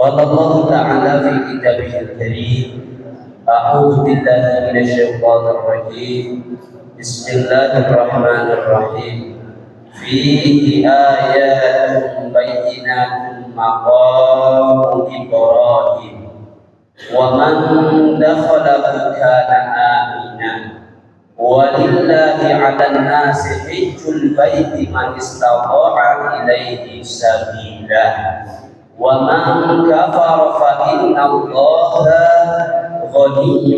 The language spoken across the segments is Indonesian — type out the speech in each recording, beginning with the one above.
قال الله تعالى في كتابه الكريم: أعوذ بالله من الشيطان الرجيم. بسم الله الرحمن الرحيم. فيه آيات بينات مقام إبراهيم ومن دخله كان آمنا ولله على الناس حج البيت من استطاع إليه سبيلا ومن كفر فإن الله غني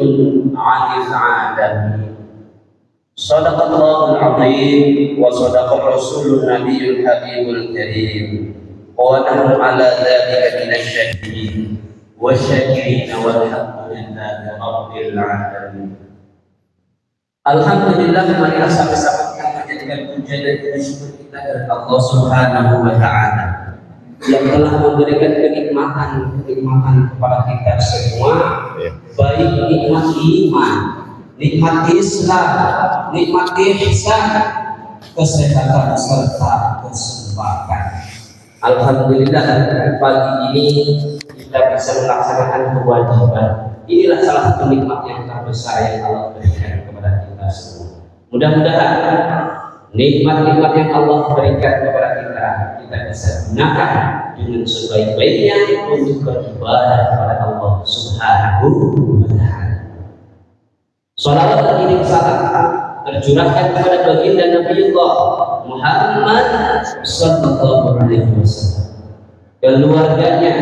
عن العالمين. صدق الله العظيم وصدق الرسول النبي الحبيب الكريم ونحن على ذلك من الشاكرين والشاكرين والحمد لله رب العالمين. Alhamdulillah, marilah sama-sama kita menjadikan pujian dan syukur kita kepada Allah Subhanahu wa Ta'ala yang telah memberikan kenikmatan kepada kita semua, baik nikmat iman, nikmat Islam, nikmat ihsan, kesehatan serta kesempatan. Alhamdulillah, pagi ini kita bisa melaksanakan kewajiban. Inilah salah satu nikmat yang terbesar yang Allah berikan kepada kita semua. Mudah-mudahan nikmat-nikmat yang Allah berikan kepada kita bisa gunakan dengan sebaik-baiknya untuk beribadah kepada Allah Subhanahu wa Ta'ala. Salawat dan iring salam tercurahkan kepada baginda Nabiullah Muhammad sallallahu alaihi wasallam, keluarganya,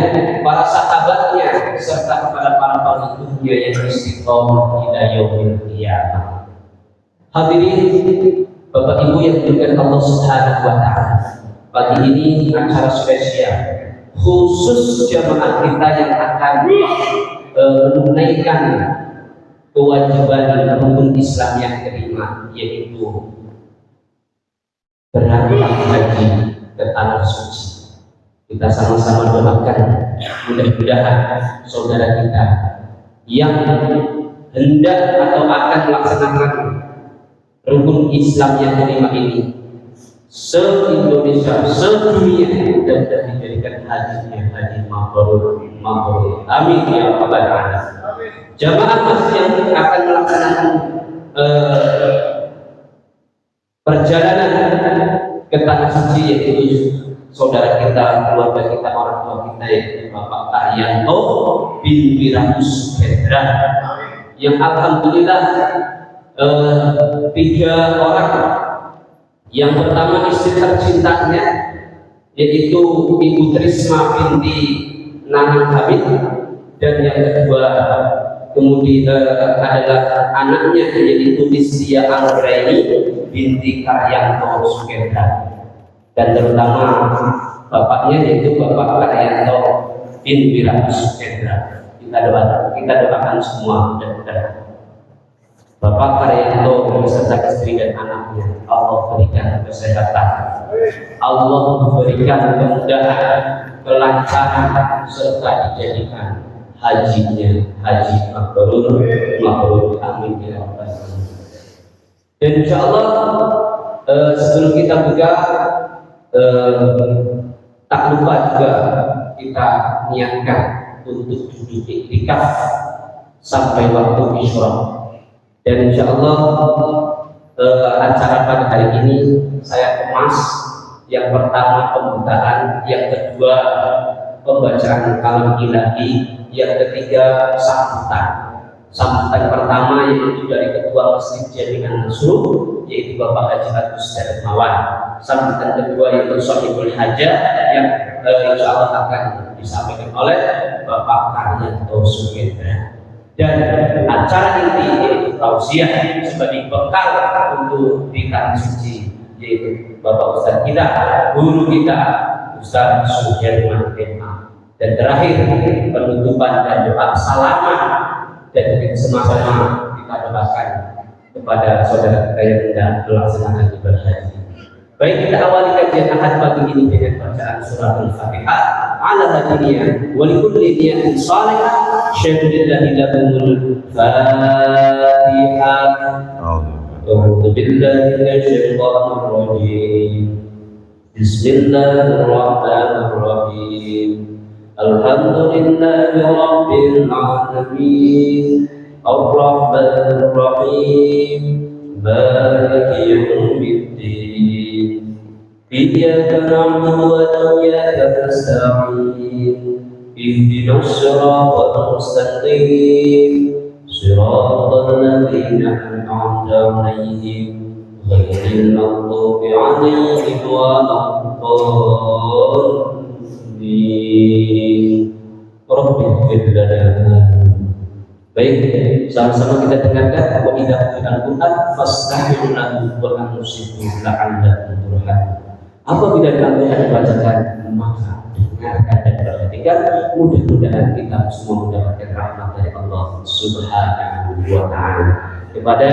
para sahabatnya, serta kepada para pengikutnya yang istiqomah ila yaumil qiyamah. Hadirin Bapak Ibu yang dimuliakan Allah Subhanahu wa Ta'ala, pagi ini acara spesial khusus jamaah kita yang akan menunaikan kewajiban rukun Islam yang kelima, yaitu berangkat haji ke tanah suci. Kita sama-sama doakan mudah-mudahan saudara kita yang hendak atau akan melaksanakan rukun Islam yang kelima ini se-Indonesia, se-dunia, mudah-mudahan dijadikan hajinya haji mabrur. Amin ya rabbal alamin. Jamaah masjid yang akan melaksanakan perjalanan ke tanah suci, yaitu saudara kita, keluarga kita, orang tua kita, yaitu Bapak Karyanto bin Wirahus Hendra, yang alhamdulillah 3 orang. Yang pertama istri tercintanya, yaitu Ibu Trisma binti Nanang Habib, dan yang kedua kemudian adalah anaknya, yaitu Lisya Anggraini binti Karyanto Sukendra, dan terutama bapaknya yaitu Bapak Karyanto bin Wirahus Sukendra. Kita doakan semua mudah-mudahan Bapak Karyanto beserta istri dan anaknya Allah berikan kesehatan, Allah berikan kemudahan, kelancaran, serta dijadikan hajinya haji mabrur. Amin ya rabbal alamin. Dan insyaallah sebelum kita buka tak lupa juga kita niatkan untuk duduk iktikaf sampai waktu isyraq. Dan insyaallah acara pada hari ini saya kemas. Yang pertama pembukaan, yang kedua pembacaan kalam ilahi, yang ketiga sambutan pertama yaitu dari Ketua Masjid Jami'an Nasrul, yaitu Bapak Haji Agus Darmawan. Sambutan kedua yaitu Shahibul Hajah yang insyaallah akan disampaikan oleh Bapak Karyanto Sukendra. Dan acara inti yaitu tausiah sebagai bekal untuk di tanah suci, yaitu Bapak Ustaz kita, guru kita, Ustaz Sujarman Tema. Dan terakhir penutupan dan doa salaman, dan sama-sama kita doakan kepada saudara kita yang hendak melaksanakan ibadah haji. Baik, kita awali kajian ahad pagi ini dengan bacaan surah Al-Fatihah ala hadiniya wa likulli niyatin salihah. Syahidillah lahumul Fatihah. A'udzu billahi minasyaitonir rajim. Bismillahirrahmanirrahim. Alhamdulillahi Rabbil Alamin Ar-Rahmanir Rahim Maliki Yawmiddin Iyyaka na'budu wa iyyaka nasta'in Ihdinas siratal mustaqim Siratal ladzina an'amta 'alaihim ghairil maghdubi 'alaihim waladdallin. Rabbi ighfir lana. Baik, sama-sama kita dengarkan wa idza quri'al Qur'an fastami'u lahu wa ansitu la'allakum turhamun. Apabila Al-Quran dibacakan, maka dengarkan dan perhatikan. Mudah-mudahan kita semua mendapatkan rahmat dari Allah Subhanahu wa Ta'ala. Kepada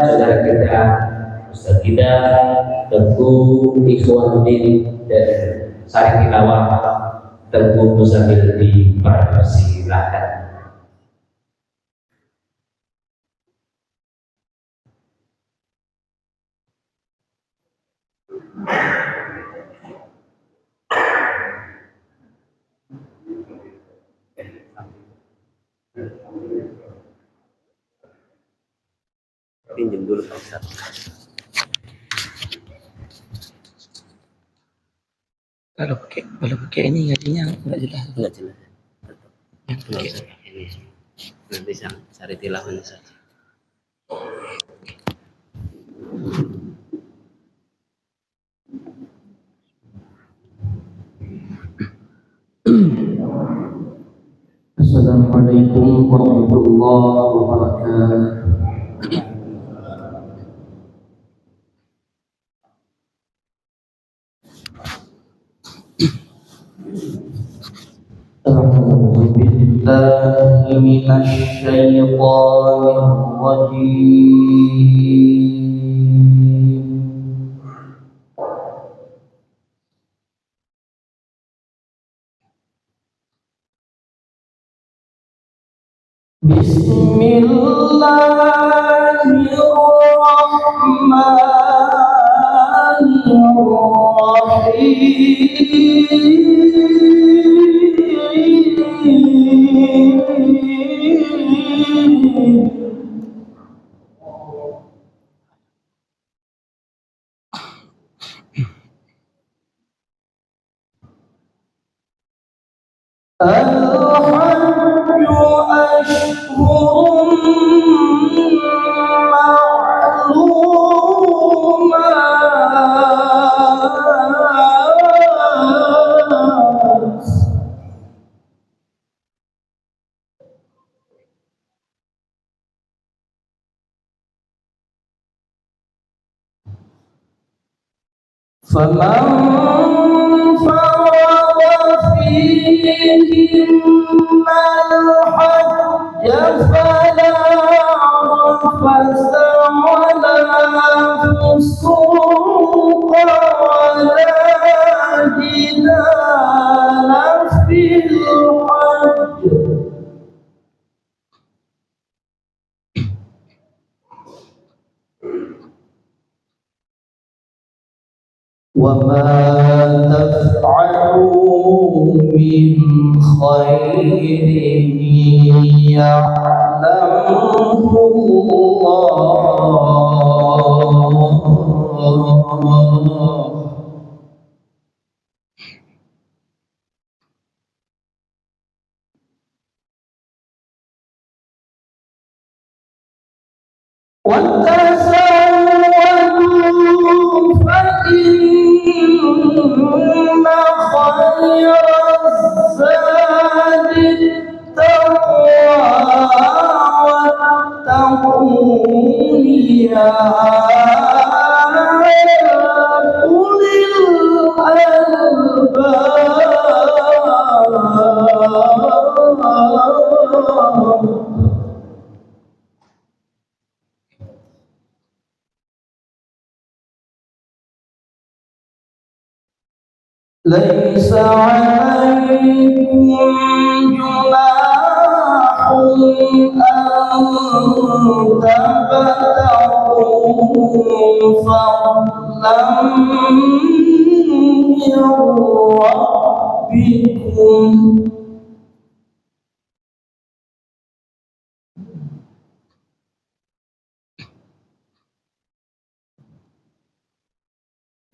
saudara kita, Ustaz kita, Tengku Ikhwanuddin dan Sari Tilawah, Tengku Muzamil dipersilahkan. Pinjam dulu Pak Ustaz. Kalau pakai ini jadinya enggak jelas. Enggak jelas. Yang pakai ini. Nanti cari tilawahnya saja. Assalamualaikum warahmatullahi wabarakatuh. أعوذ بالله من الشيطان الرجيم بسم الله الرحمن الحج أشهر معلومات فمن فرض فيهن الحج فلا رفث ولا فسوق ولا جدال في الحج وما تفعلوا من خير يعلمه الله وتزودوا فإن خير الزاد التقوى واتقون يا أولي الألباب ليس عليكم جناح أن تبتغوا فضلا من ربكم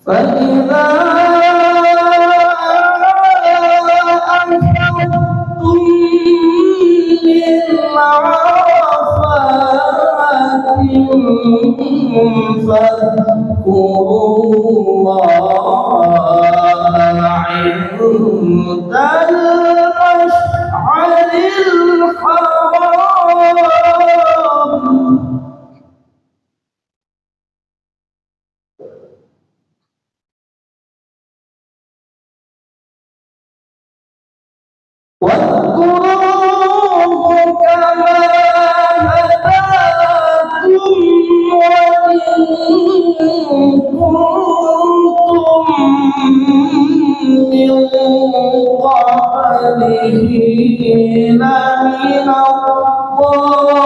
فإذا أفضتم من عرفات فاذكروا الله عند المشعر الحرام واذكروه كما هداكم وإن كنتم من قبله لمن الضالين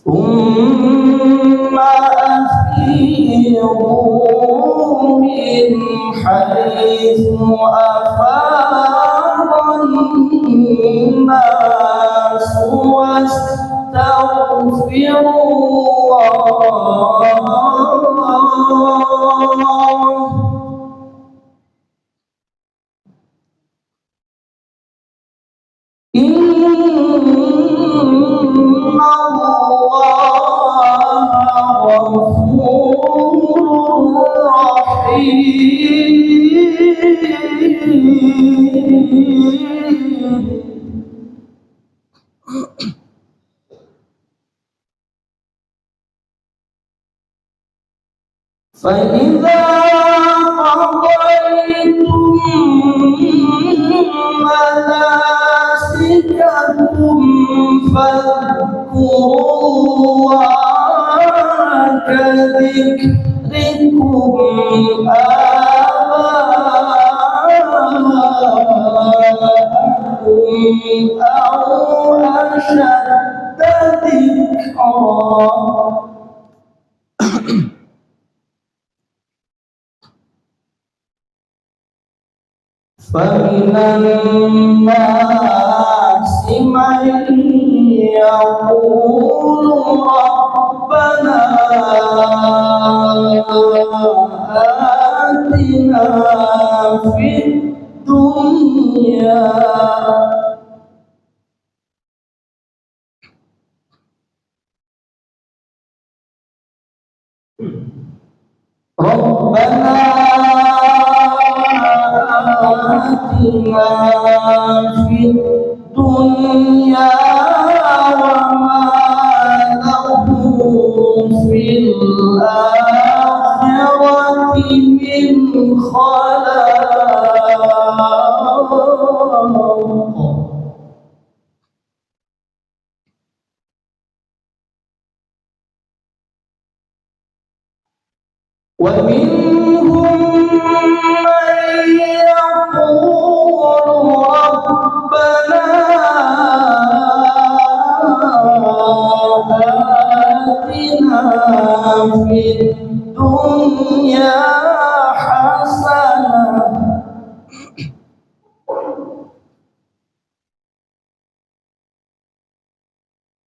ثم أفيضوا من حيث أفاض الناس واستغفروا الله إن الله غفور رحيم فإذا قضيتم مناسككم فاذكروا الله كذكركم آباءكم أو أشد ذكرا فمن الناس من يقول ربنا آتنا في الدنيا ربنا آتنا في الدنيا وما له في الآخرة من خلاق ومنهم من يقول ربنا آتنا في الدنيا حسنة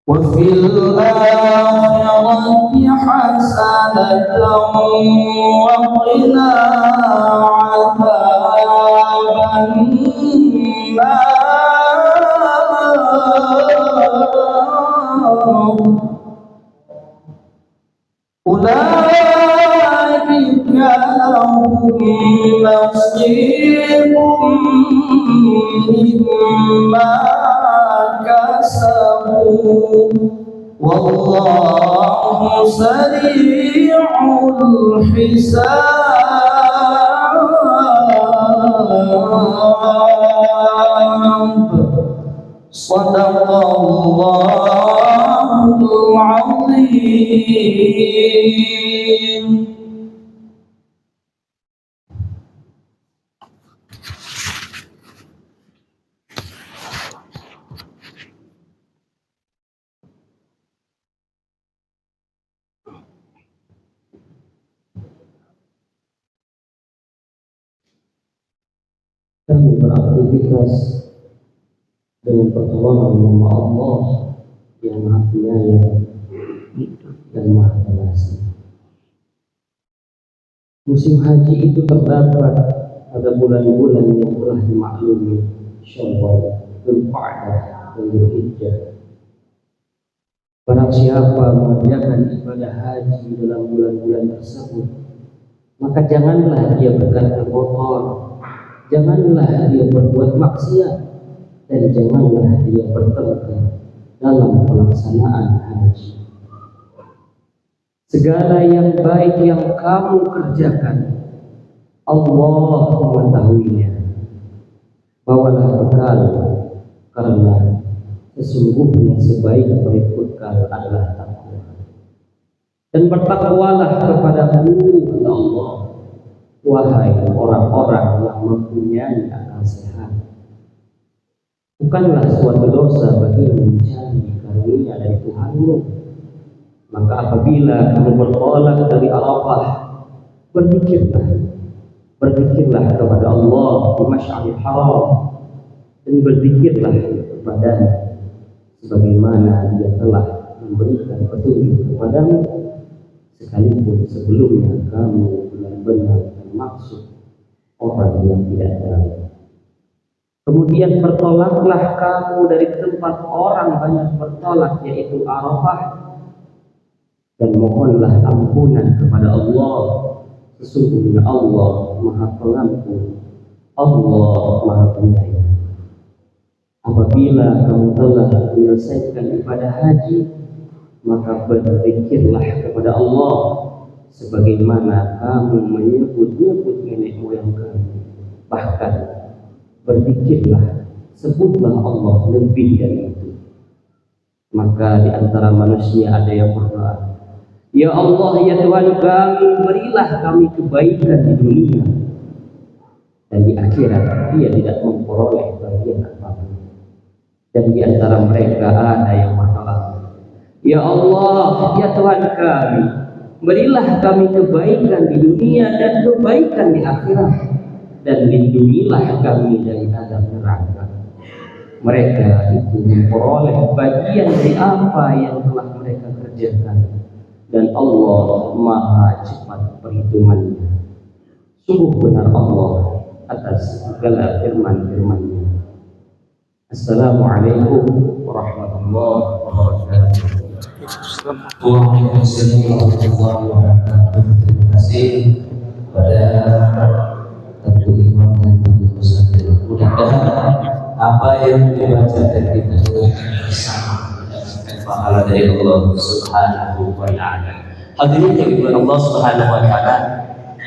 وفي الآخرة حسنة وقنا عذاب النار أولئك لهم نصيب مما كسبوا والله سريع الحساب صدق الله العظيم. kami beraktivitas dengan pertolongan nama Allah yang Maha Penyayang dan Maha Pengasih. Musim haji itu terdapat pada bulan-bulan yang telah dimaklumi, Syawal, Dzulqa'dah, dan Dzulhijjah. Barang siapa mengerjakan ibadah haji dalam bulan-bulan tersebut, maka janganlah dia berkata kotor, janganlah dia berbuat maksiat, dan janganlah dia bertengkar dalam pelaksanaan haji. Segala yang baik yang kamu kerjakan, Allah mengetahuinya. Bawalah bekal, karena sesungguhnya sebaik-baik bekal adalah takwa. Dan bertakwalah kepadamu, kata Allah, wahai orang-orang yang mempunyai akal sehat. Bukanlah suatu dosa bagimu mencari karunia dari Tuhanmu. Maka apabila kamu bertolak dari Arafah, berzikirlah kepada Allah di Masy'aril Haram, dan berzikirlah kepadanya sebagaimana Dia telah memberikan petunjuk kepadamu, sekalipun sebelumnya kamu benar-benar bermaksud orang yang tidak tahu. Kemudian bertolaklah kamu dari tempat orang banyak bertolak, yaitu Arafah, dan mohonlah ampunan kepada Allah. Sesungguhnya Allah Maha Pengampun, Allah Maha Penyayang. Apabila kamu telah menyelesaikan ibadah haji, maka berzikirlah kepada Allah sebagaimana kamu menyebut-nyebut nenek moyang kamu. Bahkan berzikirlah, sebutlah Allah lebih dari itu. Maka di antara manusia ada yang berdoa, ya Allah, ya Tuhan kami, berilah kami kebaikan di dunia, dan di akhirat dia tidak memperoleh bagian apa-apa. Dan di antara mereka ada yang berdoa, ya Allah, ya Tuhan kami, berilah kami kebaikan di dunia dan kebaikan di akhirat, dan lindungilah kami dari azab neraka. Mereka itu memperoleh bagian dari apa yang telah mereka kerjakan, dan Allah Maha cepat perhitungannya. Sungguh benar Allah atas segala firman-firman-Nya. Assalamualaikum warahmatullahi wabarakatuh. Waalaikumsalam warahmatullahi wabarakatuh. Terima kasih kepada Tentu Imam dan Tentu Musafir. Mudah-mudahan apa yang dibaca dan kita dengarkan bersama mendapatkan pahala dari Allah Subhanahu wa Ta'ala. Hadirin yang dimuliakan Allah Subhanahu wa Ta'ala,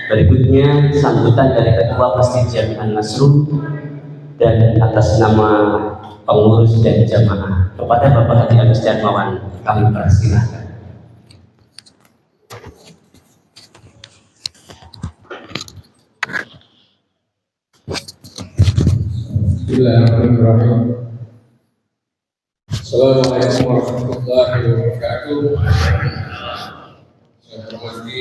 berikutnya sambutan dari Ketua Masjid Jami'an Nasrul dan atas nama pengurus dan jamaah kepada Bapak Haji Agus Darmawan kami persilahkan. Bismillahirrahmanirrahim. Assalamualaikum warahmatullahi wabarakatuh. Saya hormati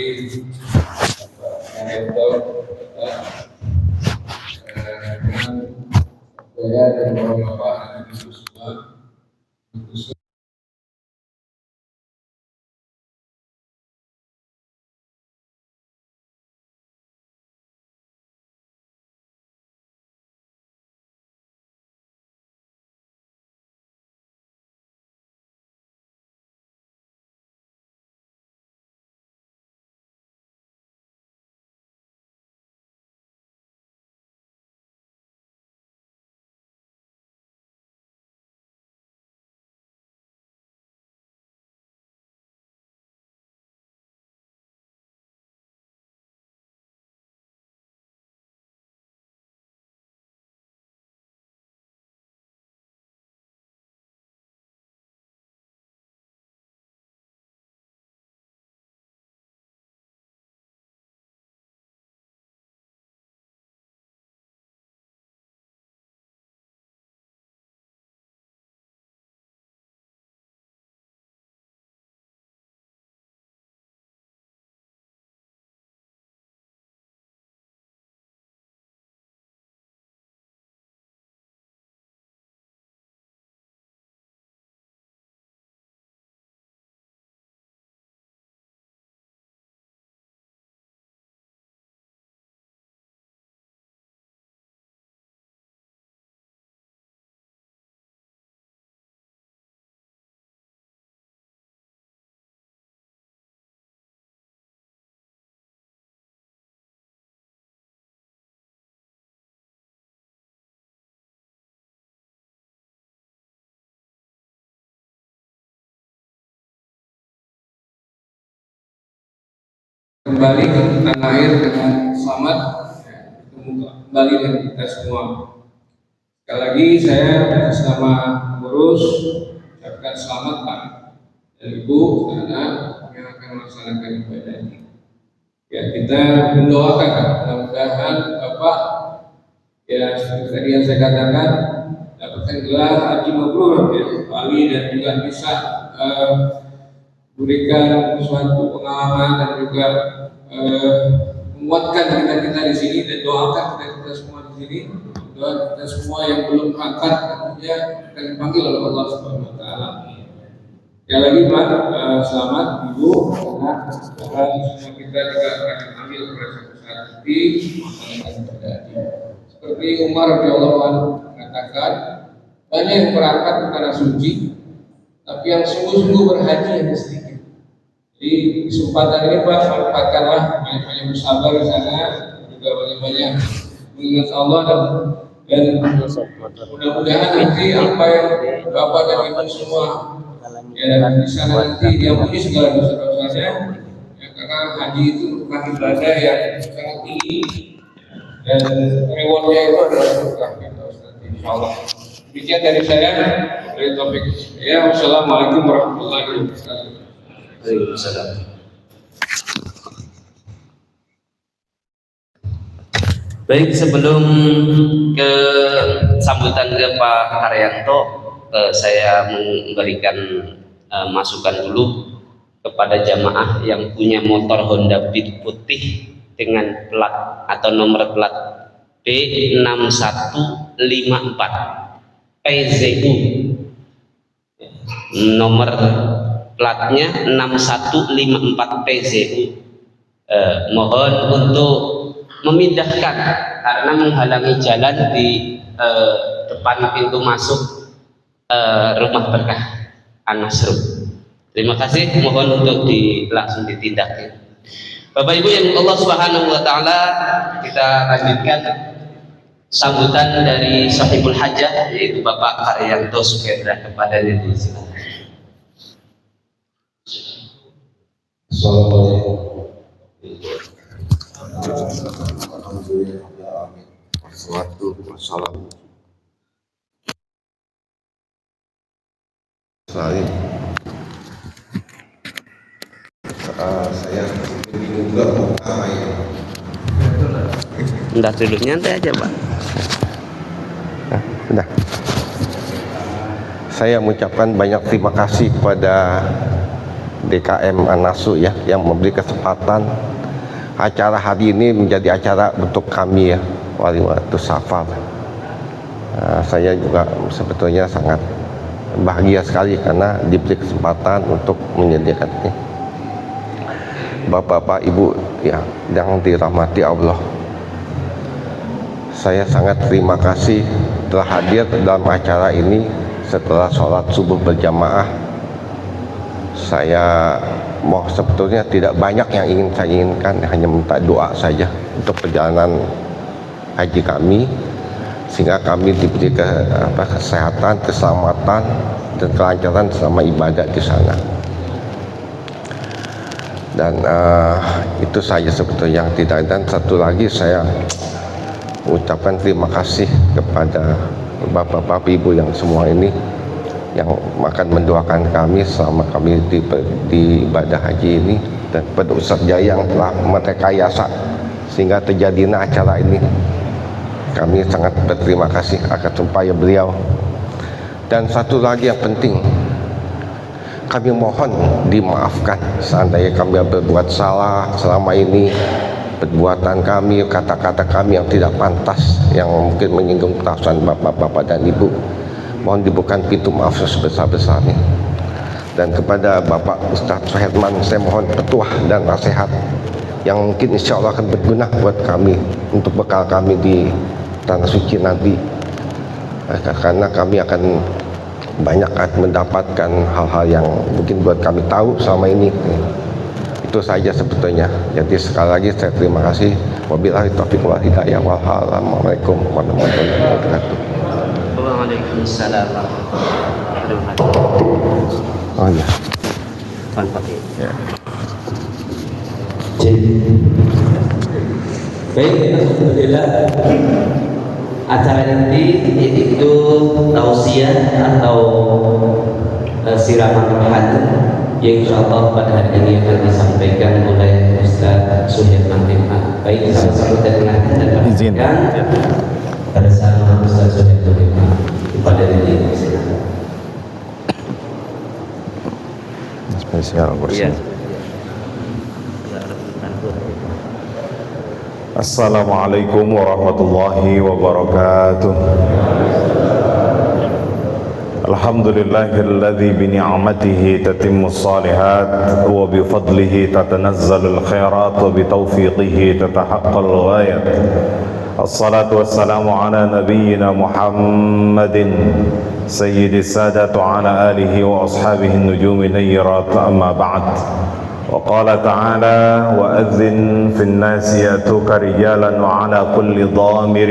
Bapak Rektor dengan saya dan Bapak Ibu semua. kembali ke tanah air dengan selamat, ya, kembali dengan kita semua. Sekali lagi saya bersama pengurus ucapkan selamat Pak dan Ibu karena yang akan melaksanakan ibadah ini. Ya, kita mendoakan mudah-mudahan Bapak, ya seperti tadi yang saya katakan, dapatkan gelar haji mabrur ya Bali, dan juga bisa memberikan suatu pengalaman dan juga menguatkan kita di sini, dan doakan kita semua di sini. Doa kita semua yang belum berangkat tentunya akan dipanggil oleh Allah Subhanahu Wa Taala. Sekali lagi Pak, selamat Ibu, karena semua kita juga akan ambil pada suatu saat nanti melaksanakan ibadah. Seperti Umar radhiyallahu anhu mengatakan, banyak yang berangkat ke tanah suci, tapi yang sungguh-sungguh berhaji hanya sedikit. Jadi kesempatan ini Pak, manfaatkanlah, banyak-banyak bersabar di sana, juga banyak-banyak mengingat Allah, dan mudah-mudahan nanti apa yang Bapak dan Ibu semua ya di sana nanti diampuni segala dosa-dosanya, ya, karena haji itu merupakan ibadah yang sangat tinggi dan rewardnya itu adalah surga. Insyaallah. Demikian dari saya, dari topik. Ya, wassalamualaikum warahmatullahi wabarakatuh. Waalaikumsalam. Baik, sebelum ke sambutan ke Pak Haryanto, saya memberikan masukan dulu kepada jamaah yang punya motor Honda Beat putih dengan plat atau nomor plat B6154 PZU, nomor platnya 6154 PZU. Mohon untuk memindahkan karena menghalangi jalan di depan pintu masuk rumah berkah An-Nasr. Terima kasih, mohon untuk langsung ditindak. Bapak Ibu yang Allah Subhanahu Wa Taala, kita lanjutkan sambutan dari Sahibul Hajah, yaitu Bapak Haryanto Sukendra, kepada diri. Assalamualaikum. Alhamdulillah. Wassalatu wassalamu. Saya bingung juga mau ngapain. Udah duduk nyantai aja Pak. Sudah. Saya mengucapkan banyak terima kasih kepada DKM An-Nasr ya, yang memberi kesempatan acara hari ini menjadi acara untuk kami ya, Walimatus Safar. Saya juga sebetulnya sangat bahagia sekali karena diberi kesempatan untuk menyediakan ini. Bapak-bapak, Ibu ya, yang dirahmati Allah, saya sangat terima kasih telah hadir dalam acara ini setelah sholat subuh berjamaah. Saya mau sebetulnya tidak banyak yang ingin saya inginkan, hanya minta doa saja untuk perjalanan haji kami, sehingga kami diberi kesehatan, keselamatan, dan kelancaran selama ibadah di sana. Dan itu saja sebetulnya yang tidak. Dan satu lagi saya ucapkan terima kasih kepada bapak-bapak, ibu yang semua ini yang akan mendoakan kami selama kami di ibadah haji ini, dan kepada Ustaz Jaya yang telah merekayasa sehingga terjadinya acara ini. Kami sangat berterima kasih akan upaya beliau. Dan satu lagi yang penting, kami mohon dimaafkan seandainya kami berbuat salah selama ini, perbuatan kami, kata-kata kami yang tidak pantas, yang mungkin menyinggung perasaan bapak-bapak dan ibu. Mohon dibukakan pintu maaf sebesar-besarnya. Dan kepada Bapak Ustadz Suherman, saya mohon petuah dan nasihat yang mungkin insya Allah akan berguna buat kami, untuk bekal kami di Tanah Suci nanti. Karena kami akan banyak mendapatkan hal-hal yang mungkin buat kami tahu selama ini. Itu saja sebetulnya. Jadi sekali lagi saya terima kasih. Wabillahi taufiq wal hidayah. Wassalamualaikum warahmatullahi wabarakatuh. Waalaikumsalam. Oh ya. Pan pakai. Ya. Baik, alhamdulillah. Acara inti yaitu tausiah atau siraman rohani yang insyaallah pada hari ini akan disampaikan oleh Ustaz Suherman Himah. Baik, sama-sama kita dengarkan dan pastikan bersama Ustaz Suherman Himah pada hari ini. Spesial bersama. Assalamualaikum warahmatullahi wabarakatuh. Alhamdulillahilladzi bi ni'matihi tatimmus shalihat wa bi fadlihi tatanazzalul khairat wa bi taufiqihi tatahaqqal ghayat. Assalatu wassalamu ala nabiyyina Muhammadin sayyidis sadat wa ala alihi wa ashabihi an-nujumi nayrat, amma ba'd. وقال تعالى وأذن في الناس يأتوك رجالا وعلى كل ضامر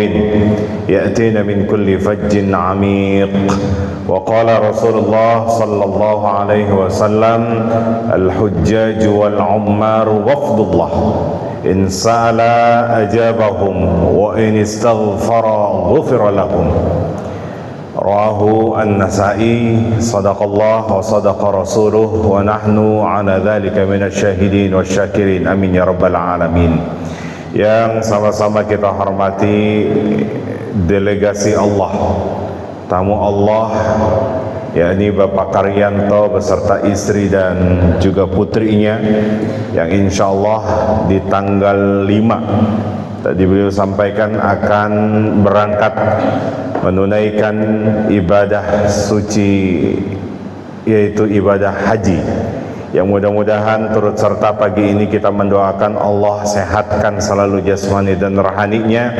يأتين من كل فج عميق. وقال رسول الله صلى الله عليه وسلم الحجاج والعمار وفد الله إن سأل أجابهم وإن استغفر غفر لهم. Rawahu An-Nasa'i. Sadaqallah wa sadaqa rasuluh wa nahnu ala dhalika minasyahidin wa syakirin, amin ya rabbal alamin. Yang sama-sama kita hormati delegasi Allah, tamu Allah, yakni Bapak Karyanto beserta istri dan juga putrinya yang insyaallah di tanggal 5 tadi beliau sampaikan akan berangkat menunaikan ibadah suci, yaitu ibadah haji, yang mudah-mudahan turut serta pagi ini kita mendoakan Allah sehatkan selalu jasmani dan rohaninya,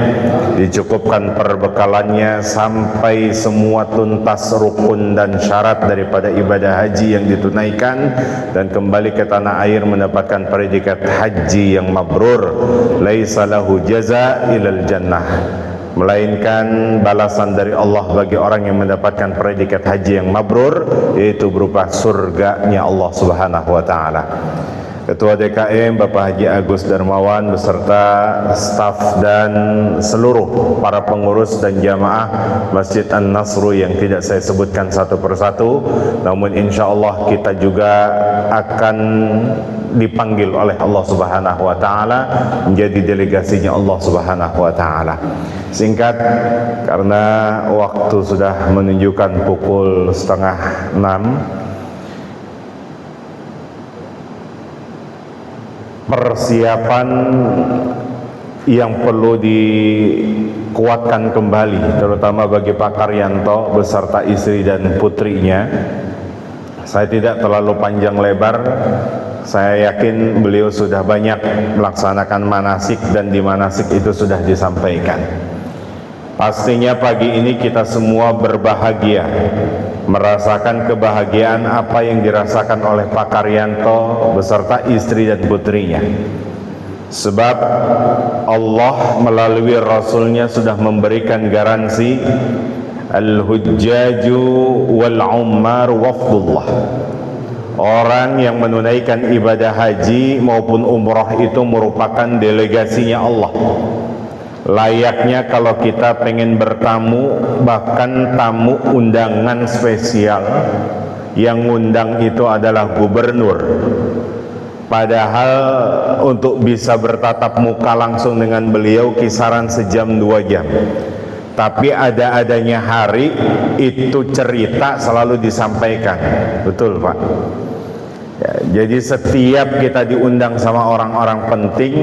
dicukupkan perbekalannya sampai semua tuntas rukun dan syarat daripada ibadah haji yang ditunaikan, dan kembali ke tanah air mendapatkan predikat haji yang mabrur, laisa lahu jaza ilal jannah, melainkan balasan dari Allah bagi orang yang mendapatkan predikat haji yang mabrur, yaitu berupa surganya Allah Subhanahu wa taala. Ketua DKM Bapak Haji Agus Darmawan beserta staf dan seluruh para pengurus dan jamaah Masjid An-Nasru yang tidak saya sebutkan satu persatu, namun insyaallah kita juga akan dipanggil oleh Allah Subhanahu wa taala menjadi delegasinya Allah Subhanahu wa taala. Singkat karena waktu sudah menunjukkan pukul 5:30. Persiapan yang perlu dikuatkan kembali, terutama bagi Pak Karyanto beserta istri dan putrinya. Saya tidak terlalu panjang lebar, saya yakin beliau sudah banyak melaksanakan manasik dan di manasik itu sudah disampaikan. Pastinya pagi ini kita semua berbahagia, merasakan kebahagiaan apa yang dirasakan oleh Pak Karyanto beserta istri dan putrinya. Sebab Allah melalui Rasulnya sudah memberikan garansi al-hujjaju wal-ummar wafdullah. Orang yang menunaikan ibadah haji maupun umrah itu merupakan delegasinya Allah. Layaknya kalau kita pengen bertamu, bahkan tamu undangan spesial, yang ngundang itu adalah gubernur, padahal untuk bisa bertatap muka langsung dengan beliau kisaran sejam 2 jam, tapi ada-adanya hari itu cerita selalu disampaikan. Betul Pak ya, jadi setiap kita diundang sama orang-orang penting,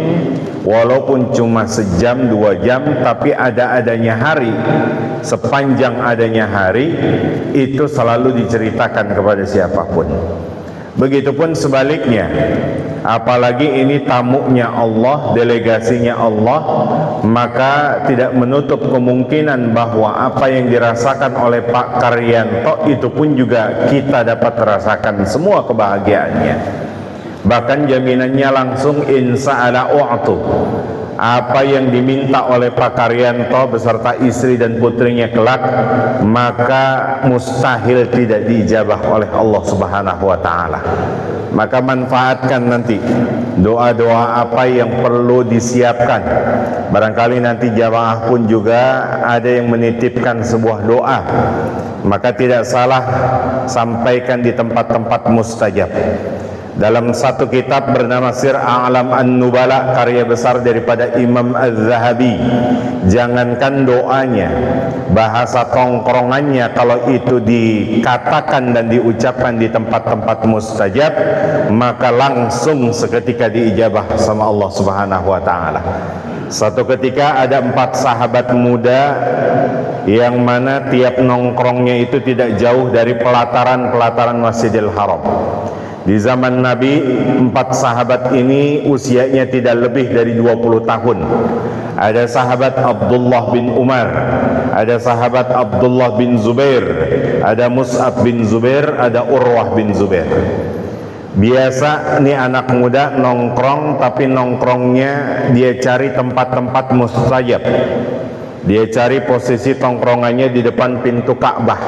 walaupun cuma sejam 2 jam, tapi ada-adanya hari, sepanjang adanya hari itu selalu diceritakan kepada siapapun. Begitupun sebaliknya, apalagi ini tamunya Allah, delegasinya Allah, maka tidak menutup kemungkinan bahwa apa yang dirasakan oleh Pak Karyanto itu pun juga kita dapat rasakan semua kebahagiaannya. Bahkan jaminannya langsung insa'ala u'tu. apa yang diminta oleh Pak Karyanto beserta istri dan putrinya kelak, maka mustahil tidak diijabah oleh Allah Subhanahu wa taala. Maka manfaatkan nanti doa-doa apa yang perlu disiapkan. Barangkali nanti jamaah pun juga ada yang menitipkan sebuah doa, maka tidak salah sampaikan di tempat-tempat mustajab. Dalam satu kitab bernama Sir A'lam An-Nubala, karya besar daripada Imam Az-Zahabi, jangankan doanya, bahasa tongkrongannya kalau itu dikatakan dan diucapkan di tempat-tempat mustajab, maka langsung seketika diijabah sama Allah Subhanahu wa taala. Satu ketika ada 4 sahabat muda yang mana tiap nongkrongnya itu tidak jauh dari pelataran-pelataran Masjidil Haram. Di zaman Nabi, 4 sahabat ini usianya tidak lebih dari 20 tahun. Ada sahabat Abdullah bin Umar, ada sahabat Abdullah bin Zubair, ada Mus'ab bin Zubair, ada Urwah bin Zubair. Biasa nih anak muda nongkrong, tapi nongkrongnya dia cari tempat-tempat mustajab. Dia cari posisi tongkrongannya di depan pintu Ka'bah.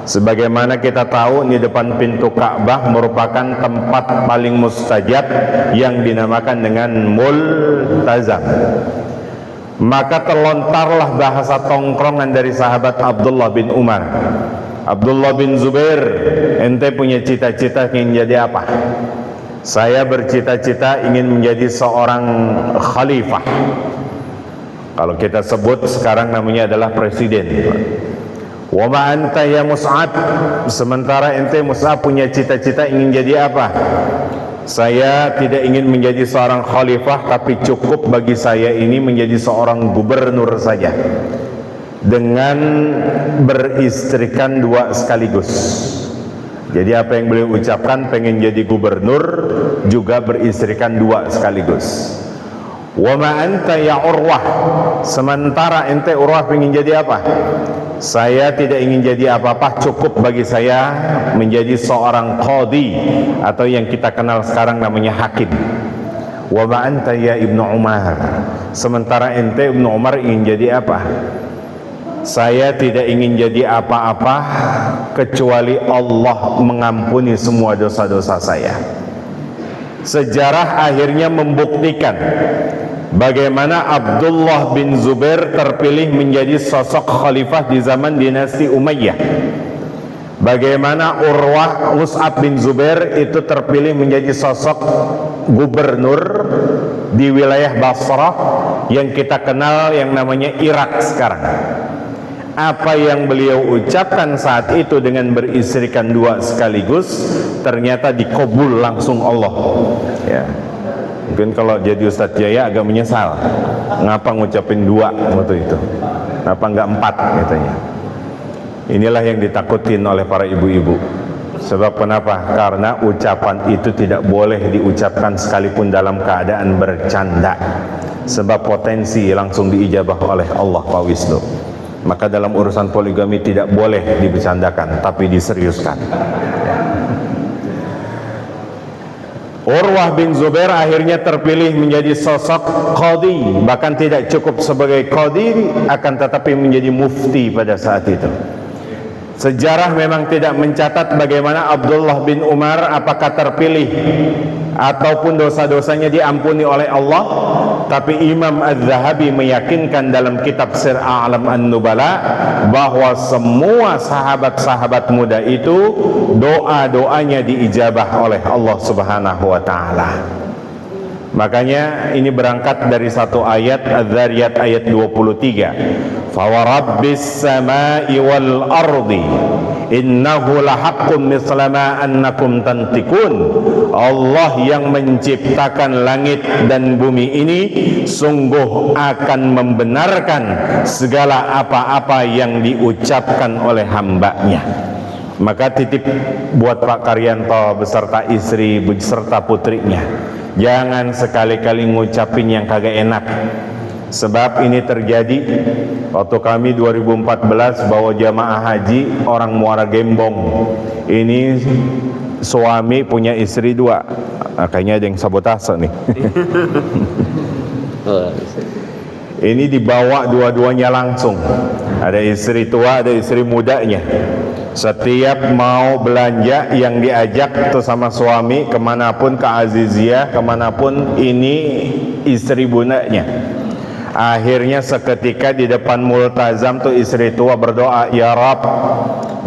Sebagaimana kita tahu, di depan pintu Ka'bah merupakan tempat paling mustajab yang dinamakan dengan multazam. Maka terlontarlah bahasa tongkrongan dari sahabat Abdullah bin Umar. Abdullah bin Zubair, ente punya cita-cita ingin jadi apa? Saya bercita-cita ingin menjadi seorang khalifah. Kalau kita sebut sekarang namanya adalah presiden. Wa ma anta ya Mus'ab, sementara ente Mus'ab punya cita-cita ingin jadi apa? Saya tidak ingin menjadi seorang khalifah, tapi cukup bagi saya ini menjadi seorang gubernur saja, dengan beristrikan 2 sekaligus. Jadi apa yang beliau ucapkan, pengen jadi gubernur juga beristrikan 2 sekaligus. Wa ma anta ya Urwah, sementara ente Urwah ingin jadi apa? Saya tidak ingin jadi apa-apa, cukup bagi saya menjadi seorang qadhi, atau yang kita kenal sekarang namanya hakim. Wa ma anta ya Ibnu Umar, sementara ente Ibnu Umar ingin jadi apa? Saya tidak ingin jadi apa-apa kecuali Allah mengampuni semua dosa-dosa saya. Sejarah akhirnya membuktikan bagaimana Abdullah bin Zubair terpilih menjadi sosok khalifah di zaman dinasti Umayyah. Bagaimana Urwah Mus'ab bin Zubair itu terpilih menjadi sosok gubernur di wilayah Basrah yang kita kenal yang namanya Irak sekarang. Apa yang beliau ucapkan saat itu dengan beristrikan 2 sekaligus ternyata dikabul langsung Allah. Ya. Mungkin kalau jadi Ustadz Jaya agak menyesal, ngapa ngucapin 2 waktu itu, kenapa enggak 4 katanya. Inilah yang ditakutin oleh para ibu-ibu. Sebab kenapa? Karena ucapan itu tidak boleh diucapkan sekalipun dalam keadaan bercanda, sebab potensi langsung diijabah oleh Allah Pak Wisnu. Maka dalam urusan poligami tidak boleh dibercandakan, tapi diseriuskan. Urwah bin Zubair akhirnya terpilih menjadi sosok qadhi, bahkan tidak cukup sebagai qadhi, akan tetapi menjadi mufti pada saat itu. Sejarah memang tidak mencatat bagaimana Abdullah bin Umar apakah terpilih ataupun dosa-dosanya diampuni oleh Allah, tapi Imam Az-Zahabi meyakinkan dalam kitab Sir A'lam An-Nubala bahwa semua sahabat-sahabat muda itu doa-doanya diijabah oleh Allah Subhanahu wa taala. Makanya ini berangkat dari satu ayat Az-Zariyat ayat 23. Fa warabbis samai wal ardi innahu lahaqqun misla ma annakum tantikun. Allah yang menciptakan langit dan bumi ini sungguh akan membenarkan segala apa-apa yang diucapkan oleh hambanya. Maka titip buat Pak Karyanto beserta istri beserta putrinya, jangan sekali-kali ngucapin yang kagak enak. Sebab ini terjadi waktu kami 2014 bawa jamaah haji orang Muara Gembong. Ini suami punya istri 2. Kayaknya ada yang sabotase nih. Oh, Ini dibawa dua-duanya langsung. Ada istri tua, ada istri mudanya. Setiap mau belanja yang diajak tuh sama suami kemanapun, ke Aziziyah, kemanapun, ini istri bundanya. Akhirnya seketika di depan multazam tuh istri tua berdoa, "Ya Rabb,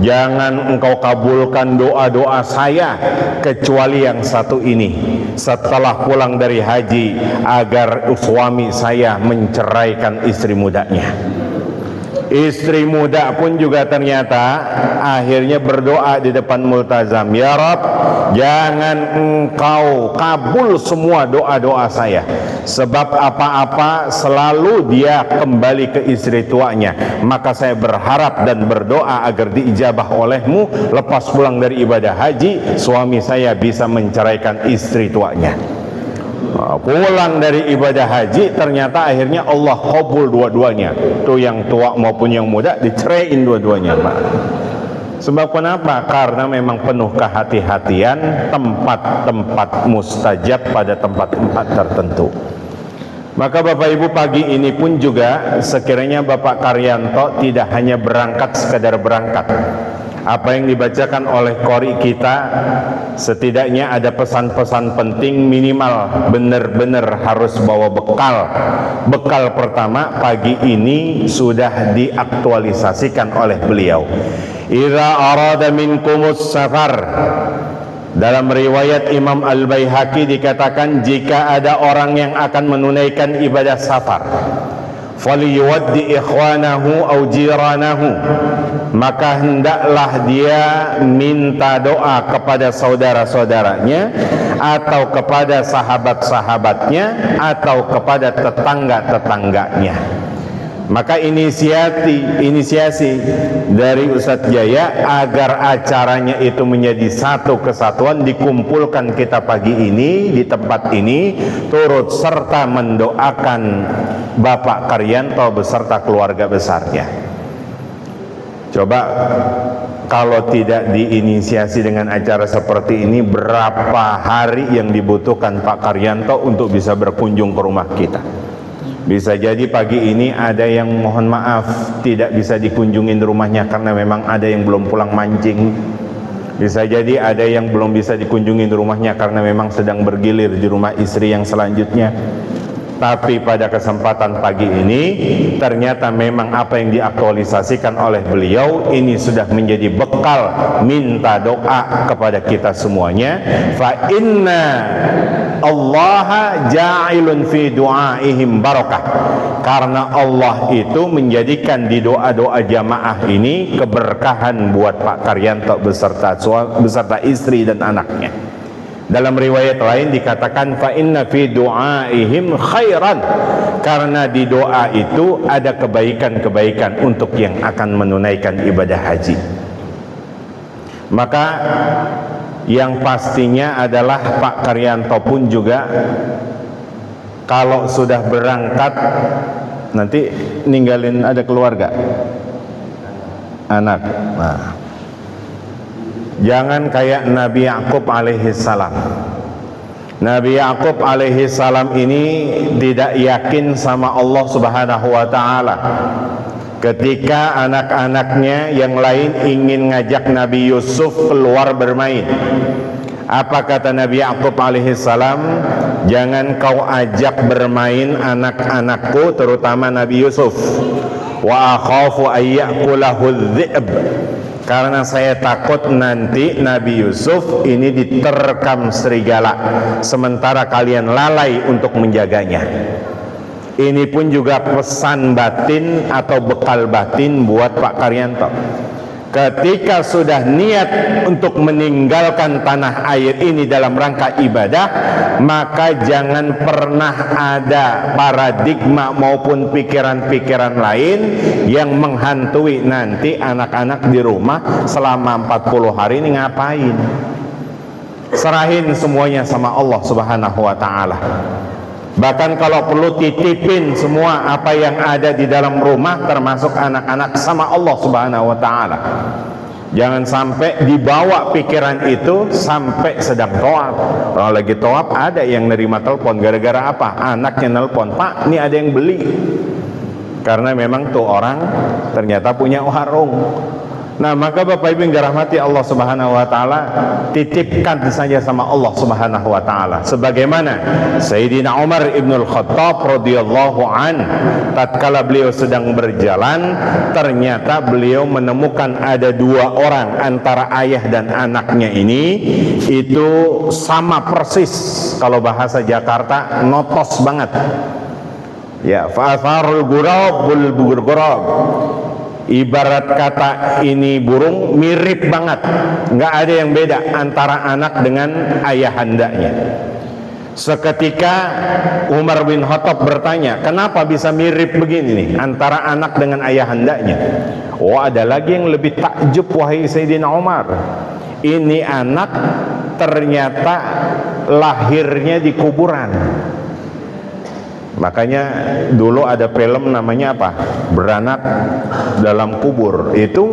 jangan engkau kabulkan doa-doa saya kecuali yang satu ini. Setelah pulang dari haji, agar suami saya menceraikan istri mudanya." Istri muda pun juga ternyata akhirnya berdoa di depan multazam, "Ya Rabb, jangan engkau kabul semua doa-doa saya, sebab apa-apa selalu dia kembali ke istri tuanya. Maka saya berharap dan berdoa agar diijabah olehmu. Lepas pulang dari ibadah haji, suami saya bisa menceraikan istri tuanya." Pulang dari ibadah haji, ternyata akhirnya Allah kabul dua-duanya. Tuh yang tua maupun yang muda diceraiin dua-duanya, Pak. Sebab kenapa? Karena memang penuh kehati-hatian, tempat-tempat mustajab pada tempat-tempat tertentu. Maka Bapak Ibu, pagi ini pun juga sekiranya Bapak Karyanto tidak hanya berangkat sekedar berangkat. Apa yang dibacakan oleh qori kita setidaknya ada pesan-pesan penting, minimal benar-benar harus bawa bekal. Bekal pertama pagi ini sudah diaktualisasikan oleh beliau. Idza arada minkumus safar. Dalam riwayat Imam Al-Baihaqi dikatakan, jika ada orang yang akan menunaikan ibadah safar, falyuwaddi ikhwanahu au jiranahu, maka hendaklah dia minta doa kepada saudara-saudaranya, atau kepada sahabat-sahabatnya, atau kepada tetangga-tetangganya. Maka inisiasi dari Ustadz Jaya agar acaranya itu menjadi satu kesatuan, dikumpulkan kita pagi ini di tempat ini, turut serta mendoakan Bapak Karyanto beserta keluarga besarnya. Coba kalau tidak diinisiasi dengan acara seperti ini, berapa hari yang dibutuhkan Pak Karyanto untuk bisa berkunjung ke rumah kita? Bisa jadi pagi ini ada yang mohon maaf tidak bisa dikunjungin rumahnya karena memang ada yang belum pulang mancing. Bisa jadi ada yang belum bisa dikunjungin rumahnya karena memang sedang bergilir di rumah istri yang selanjutnya. Tapi pada kesempatan pagi ini ternyata memang apa yang diaktualisasikan oleh beliau ini sudah menjadi bekal minta doa kepada kita semuanya. Fa inna Allah ja'ilun fi du'aihim barakah. Karena Allah itu menjadikan di doa-doa jamaah ini keberkahan buat Pak Karyanto beserta istri dan anaknya. Dalam riwayat lain dikatakan fa inna fi du'aihim khairan, karena di doa itu ada kebaikan-kebaikan untuk yang akan menunaikan ibadah haji. Maka yang pastinya adalah Pak Karyanto pun juga kalau sudah berangkat nanti ninggalin ada keluarga, anak. Nah, jangan kayak Nabi Yakub alaihi salam. Nabi Yakub alaihi salam ini tidak yakin sama Allah Subhanahu wa taala. Ketika anak-anaknya yang lain ingin ngajak Nabi Yusuf keluar bermain, apa kata Nabi Yakub alaihi salam? Jangan kau ajak bermain anak-anakku, terutama Nabi Yusuf. Wa akhafu ayyakulahu dhi'b, karena saya takut nanti Nabi Yusuf ini diterkam serigala sementara kalian lalai untuk menjaganya. Ini pun juga pesan batin atau bekal batin buat Pak Karyanto. Ketika sudah niat untuk meninggalkan tanah air ini dalam rangka ibadah, maka jangan pernah ada paradigma maupun pikiran-pikiran lain yang menghantui nanti anak-anak di rumah selama 40 hari ini ngapain. Serahin semuanya sama Allah Subhanahu wa ta'ala. Bahkan kalau perlu titipin semua apa yang ada di dalam rumah termasuk anak-anak sama Allah Subhanahu wa ta'ala. Jangan sampai dibawa pikiran itu sampai sedang toab. Kalau lagi toab ada yang nerima telepon, gara-gara apa? Anaknya nelpon, "Pak, ini ada yang beli." Karena memang tuh orang ternyata punya warung. Nah, maka Bapak Ibu yang dirahmati Allah Subhanahu wa taala, titipkan saja sama Allah Subhanahu wa taala. Sebagaimana Sayyidina Umar Ibnul Khattab radhiyallahu an, tatkala beliau sedang berjalan, ternyata beliau menemukan ada dua orang antara ayah dan anaknya ini itu sama persis, kalau bahasa Jakarta notos banget. Ya, fa'atharul ghurab bul ghurab. Ibarat kata ini burung mirip banget, nggak ada yang beda antara anak dengan ayahandanya. Seketika Umar bin Khattab bertanya, kenapa bisa mirip begini nih antara anak dengan ayahandanya? Oh, ada lagi yang lebih takjub wahai Sayyidina Umar. Ini anak ternyata lahirnya di kuburan. Makanya dulu ada film namanya apa? Beranak dalam kubur. Itu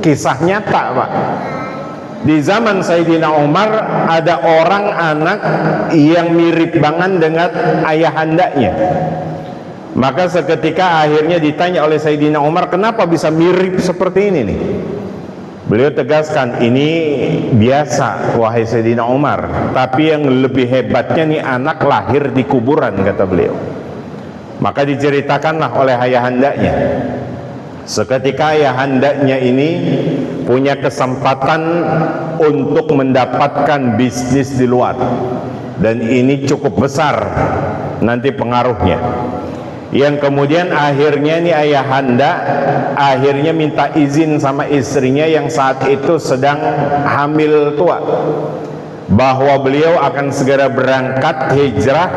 kisah nyata, Pak. Di zaman Sayyidina Umar ada orang anak yang mirip banget dengan ayahandanya. Maka seketika akhirnya ditanya oleh Sayyidina Umar, kenapa bisa mirip seperti ini nih? Beliau tegaskan, ini biasa wahai Sayyidina Umar, tapi yang lebih hebatnya nih anak lahir di kuburan, kata beliau. Maka diceritakanlah oleh ayahandanya, seketika ayahandanya ini punya kesempatan untuk mendapatkan bisnis di luar, dan ini cukup besar nanti pengaruhnya. Yang kemudian akhirnya nih ayahanda akhirnya minta izin sama istrinya yang saat itu sedang hamil tua, bahwa beliau akan segera berangkat hijrah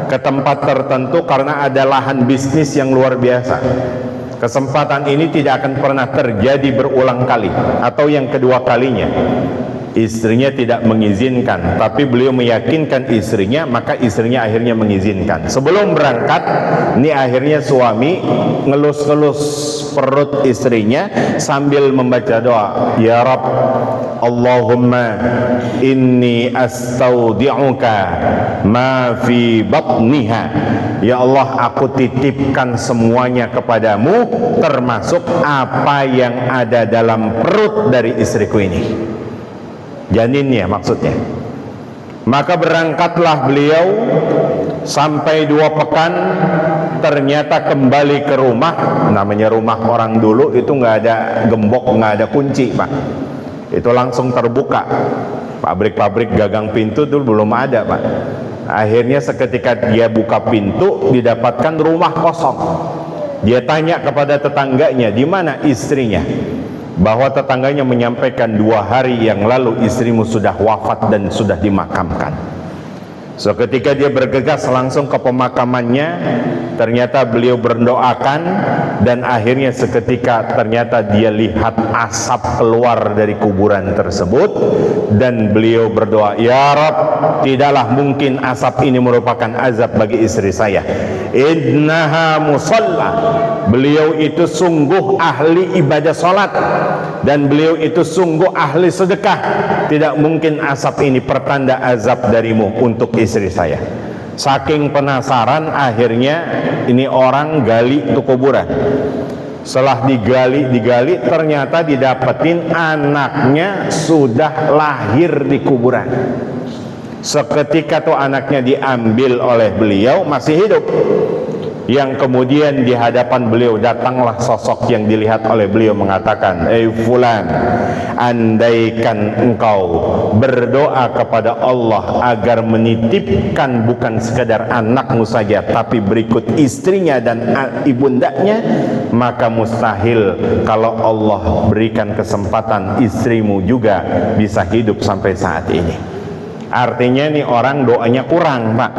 ke tempat tertentu karena ada lahan bisnis yang luar biasa. Kesempatan ini tidak akan pernah terjadi berulang kali atau yang kedua kalinya. Istrinya tidak mengizinkan, tapi beliau meyakinkan istrinya, maka istrinya akhirnya mengizinkan. Sebelum berangkat, ini akhirnya suami ngelus-ngelus perut istrinya sambil membaca doa, "Ya Rabb, Allahumma inni astaudi'uka ma fi batniha." Ya Allah, aku titipkan semuanya kepadamu, termasuk apa yang ada dalam perut dari istriku ini, janinnya maksudnya. Maka berangkatlah beliau sampai 2 pekan, ternyata kembali ke rumah. Namanya rumah orang dulu itu nggak ada gembok, nggak ada kunci, Pak. Itu langsung terbuka. Pabrik-pabrik gagang pintu dulu belum ada, Pak. Akhirnya seketika dia buka pintu, didapatkan rumah kosong. Dia tanya kepada tetangganya, di mana istrinya? Bahwa tetangganya menyampaikan 2 hari yang lalu istrimu sudah wafat dan sudah dimakamkan. Seketika dia bergegas langsung ke pemakamannya, ternyata beliau berdoakan, dan akhirnya seketika ternyata dia lihat asap keluar dari kuburan tersebut, dan beliau berdoa, "Ya Rabb, tidaklah mungkin asap ini merupakan azab bagi istri saya. Innaha musalla." Beliau itu sungguh ahli ibadah salat, dan beliau itu sungguh ahli sedekah. Tidak mungkin asap ini pertanda azab darimu untuk istri saya. Saking penasaran, akhirnya ini orang gali itu kuburan. Setelah digali, ternyata didapetin anaknya sudah lahir di kuburan. Seketika tuh anaknya diambil oleh beliau, masih hidup. Yang kemudian di hadapan beliau datanglah sosok yang dilihat oleh beliau mengatakan, "Eh fulan, andaikan engkau berdoa kepada Allah agar menitipkan bukan sekadar anakmu saja, tapi berikut istrinya dan ibundanya, maka mustahil kalau Allah berikan kesempatan istrimu juga bisa hidup sampai saat ini." Artinya nih orang doanya kurang, Pak.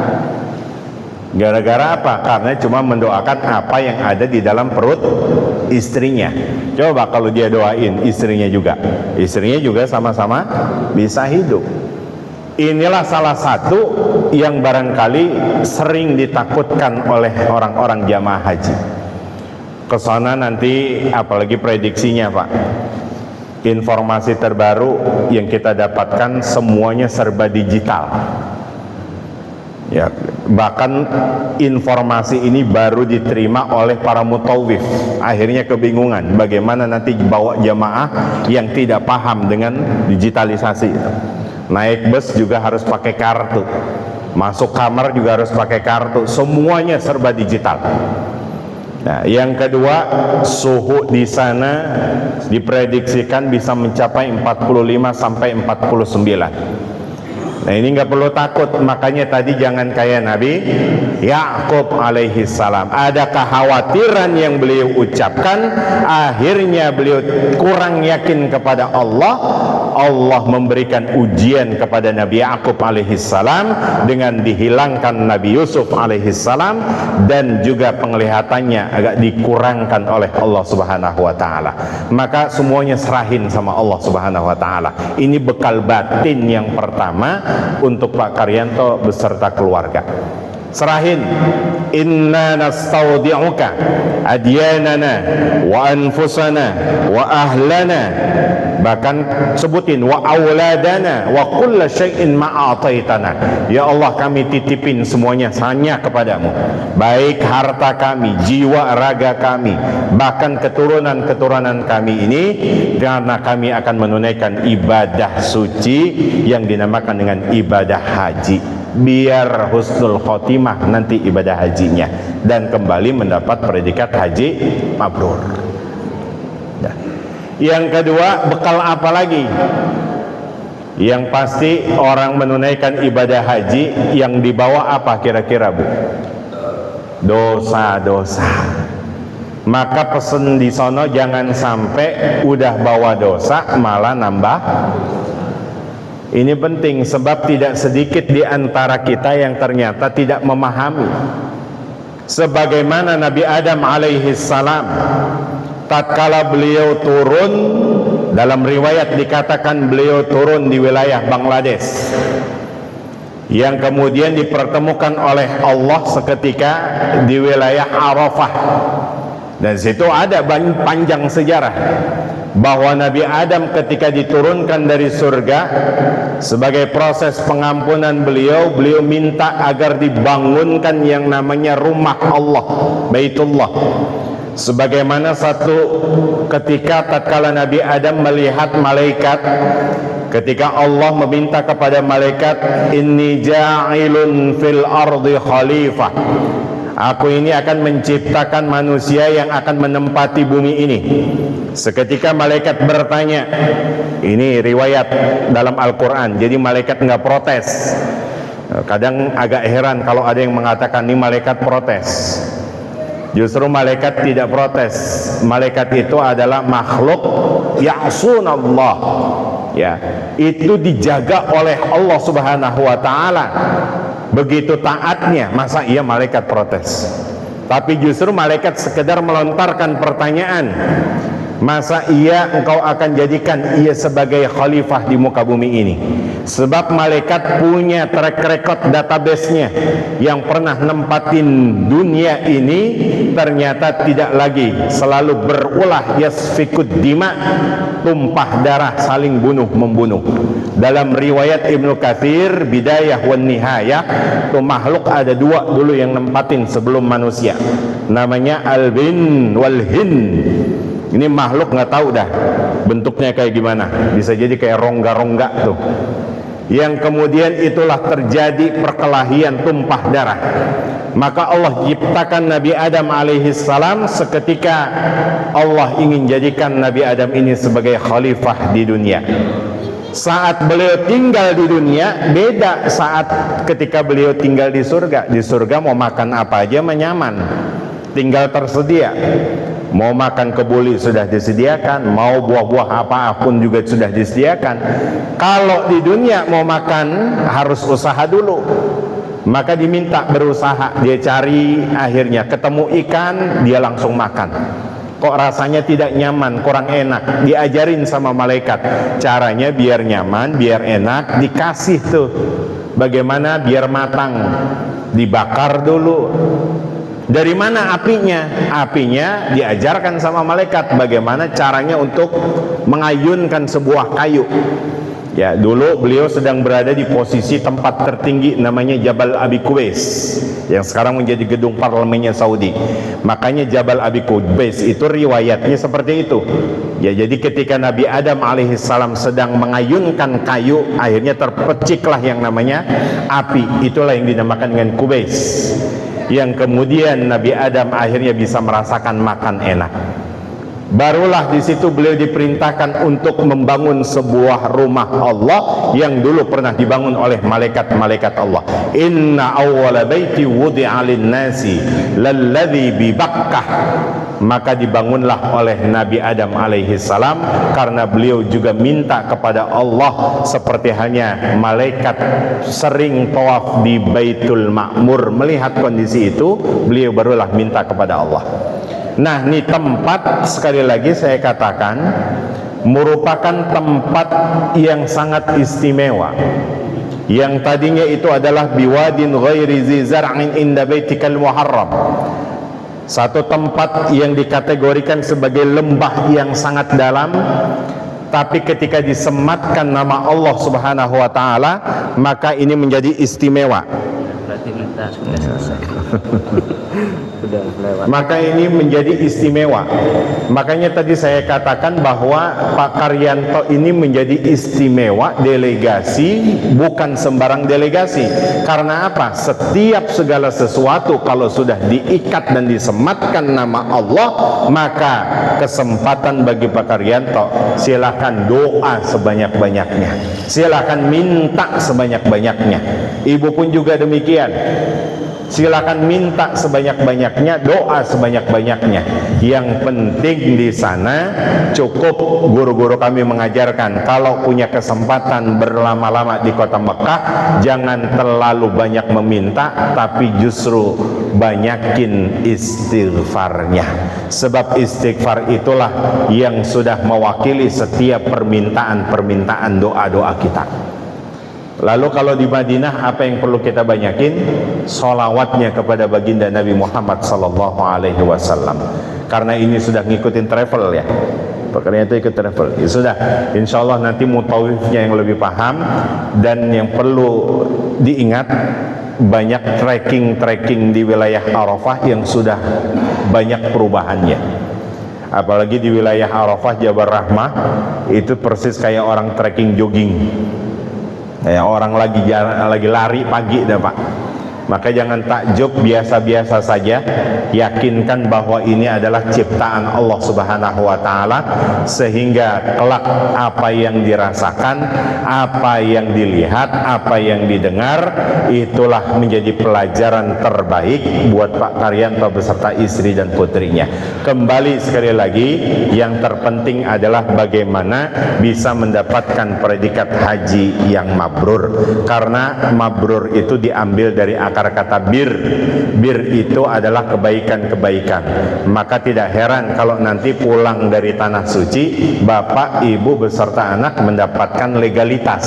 Gara-gara apa? Karena cuma mendoakan apa yang ada di dalam perut istrinya. Coba kalau dia doain istrinya juga sama-sama bisa hidup. Inilah salah satu yang barangkali sering ditakutkan oleh orang-orang jamaah haji. Kesana nanti apalagi prediksinya, Pak, informasi terbaru yang kita dapatkan semuanya serba digital. Ya, bahkan informasi ini baru diterima oleh para mutawif. Akhirnya kebingungan bagaimana nanti bawa jamaah yang tidak paham dengan digitalisasi. Naik bus juga harus pakai kartu, masuk kamar juga harus pakai kartu, semuanya serba digital. Nah, yang kedua, suhu di sana diprediksikan bisa mencapai 45 sampai 49. Nah, ini nggak perlu takut, makanya tadi jangan kayak Nabi Yakub alaihi salam. Ada kekhawatiran yang beliau ucapkan, akhirnya beliau kurang yakin kepada Allah. Allah memberikan ujian kepada Nabi Yakub alaihi salam dengan dihilangkan Nabi Yusuf alaihi salam dan juga penglihatannya agak dikurangkan oleh Allah Subhanahu wa taala. Maka semuanya serahin sama Allah Subhanahu wa taala. Ini bekal batin yang pertama untuk Pak Karyanto beserta keluarga. Serahin, inna nastaudi'uka adyanana wa anfusana wa ahlana, bahkan sebutin wa auladana wa kulla syai'in ma'ataitana. Ya Allah, kami titipin semuanya hanya kepadamu, baik harta kami, jiwa raga kami, bahkan keturunan-keturunan kami ini, karena kami akan menunaikan ibadah suci yang dinamakan dengan ibadah haji, biar husnul khotimah nanti ibadah hajinya dan kembali mendapat predikat haji mabrur. Nah, yang kedua, bekal apa lagi? Yang pasti orang menunaikan ibadah haji yang dibawa apa kira-kira, Bu? Dosa-dosa. Maka pesen di sono jangan sampai udah bawa dosa malah nambah. Ini penting sebab tidak sedikit di antara kita yang ternyata tidak memahami. Sebagaimana Nabi Adam alaihi salam, tatkala beliau turun, dalam riwayat dikatakan beliau turun di wilayah Bangladesh, yang kemudian dipertemukan oleh Allah seketika di wilayah Arafah. Dan situ ada panjang sejarah bahwa Nabi Adam ketika diturunkan dari surga sebagai proses pengampunan beliau minta agar dibangunkan yang namanya rumah Allah, Baitullah. Sebagaimana satu ketika tatkala Nabi Adam melihat malaikat, ketika Allah meminta kepada malaikat, inni ja'ilun fil ardi khalifah, aku ini akan menciptakan manusia yang akan menempati bumi ini. Seketika malaikat bertanya, ini riwayat dalam Al-Quran, jadi malaikat nggak protes. Kadang agak heran kalau ada yang mengatakan ini malaikat protes. Justru malaikat tidak protes. Malaikat itu adalah makhluk ya'sunallah, ya, itu dijaga oleh Allah Subhanahu wa ta'ala. Begitu taatnya, masa iya malaikat protes? Tapi justru malaikat sekedar melontarkan pertanyaan, masa iya engkau akan jadikan ia sebagai khalifah di muka bumi ini? Sebab malaikat punya track record database-nya, yang pernah nempatin dunia ini ternyata tidak lagi, selalu berulah yasfikud dima, tumpah darah, saling bunuh-membunuh. Dalam riwayat Ibnu Katsir Bidayah wan Nihayah, tuh makhluk ada dua dulu yang nempatin sebelum manusia, namanya al-bin wal-hin. Ini makhluk nggak tahu dah bentuknya kayak gimana, bisa jadi kayak rongga-rongga tuh, yang kemudian itulah terjadi perkelahian tumpah darah. Maka Allah ciptakan Nabi Adam alaihi salam seketika Allah ingin jadikan Nabi Adam ini sebagai khalifah di dunia. Saat beliau tinggal di dunia beda saat ketika beliau tinggal di surga. Di surga mau makan apa aja nyaman, tinggal tersedia. Mau makan kebuli sudah disediakan, mau buah-buah apapun juga sudah disediakan. Kalau di dunia mau makan harus usaha dulu, maka diminta berusaha. Dia cari, akhirnya ketemu ikan, dia langsung makan. Kok rasanya tidak nyaman, kurang enak, diajarin sama malaikat caranya biar nyaman, biar enak. Dikasih tuh bagaimana biar matang, dibakar dulu, Dari mana apinya? Apinya diajarkan sama malaikat bagaimana caranya untuk mengayunkan sebuah kayu. Ya, dulu beliau sedang berada di posisi tempat tertinggi namanya Jabal Abi Qubais yang sekarang menjadi gedung parlemennya Saudi. Makanya Jabal Abi Qubais itu riwayatnya seperti itu. Ya, jadi ketika Nabi Adam alaihissalam sedang mengayunkan kayu, akhirnya terpeciklah yang namanya api. Itulah yang dinamakan dengan Qubais. Yang kemudian Nabi Adam akhirnya bisa merasakan makan enak. Barulah di situ beliau diperintahkan untuk membangun sebuah rumah Allah yang dulu pernah dibangun oleh malaikat-malaikat Allah. Inna awwala baiti wudi'a lin-nasi lalladzi bi Bakkah. Maka dibangunlah oleh Nabi Adam alaihi salam karena beliau juga minta kepada Allah seperti halnya malaikat sering tawaf di Baitul Ma'mur. Melihat kondisi itu, beliau barulah minta kepada Allah. Nah, ini tempat sekali lagi saya katakan merupakan tempat yang sangat istimewa. Yang tadinya itu adalah biwadin ghairi zi zar'in inda baitikal muharram. Satu tempat yang dikategorikan sebagai lembah yang sangat dalam, tapi ketika disematkan nama Allah Subhanahu wa taala, maka ini menjadi istimewa. Berarti kita sudah selesai. Sudah lewat. Maka ini menjadi istimewa. Makanya tadi saya katakan bahwa Pak Karyanto ini menjadi istimewa delegasi, bukan sembarang delegasi. Karena apa? Setiap segala sesuatu kalau sudah diikat dan disematkan nama Allah, maka kesempatan bagi Pak Karyanto, silakan doa sebanyak-banyaknya, silakan minta sebanyak-banyaknya. Ibu pun juga demikian. Silakan minta sebanyak-banyaknya, doa sebanyak-banyaknya. Yang penting di sana cukup guru-guru kami mengajarkan, kalau punya kesempatan berlama-lama di kota Mekah, jangan terlalu banyak meminta, tapi justru banyakin istighfarnya. Sebab istighfar itulah yang sudah mewakili setiap permintaan-permintaan doa-doa kita. Lalu kalau di Madinah apa yang perlu kita banyakin? Sholawatnya kepada baginda Nabi Muhammad sallallahu alaihi wasallam. Karena ini sudah ngikutin travel ya. Pokoknya itu ikut travel. Ya sudah, insya Allah nanti mutawifnya yang lebih paham. Dan yang perlu diingat, banyak trekking di wilayah Arafah yang sudah banyak perubahannya. Apalagi di wilayah Arafah Jabal Rahmah, itu persis kayak orang trekking jogging. Kayak orang lagi lari pagi dah Pak. Maka jangan takjub, biasa-biasa saja. Yakinkan bahwa ini adalah ciptaan Allah Subhanahu wa taala, sehingga kelak apa yang dirasakan, apa yang dilihat, apa yang didengar, itulah menjadi pelajaran terbaik buat Pak Karyanto beserta istri dan putrinya. Kembali sekali lagi, yang terpenting adalah bagaimana bisa mendapatkan predikat haji yang mabrur. Karena mabrur itu diambil dari akar kata bir. Bir itu adalah kebaikan-kebaikan. Maka tidak heran kalau nanti pulang dari tanah suci, bapak, ibu beserta anak mendapatkan legalitas.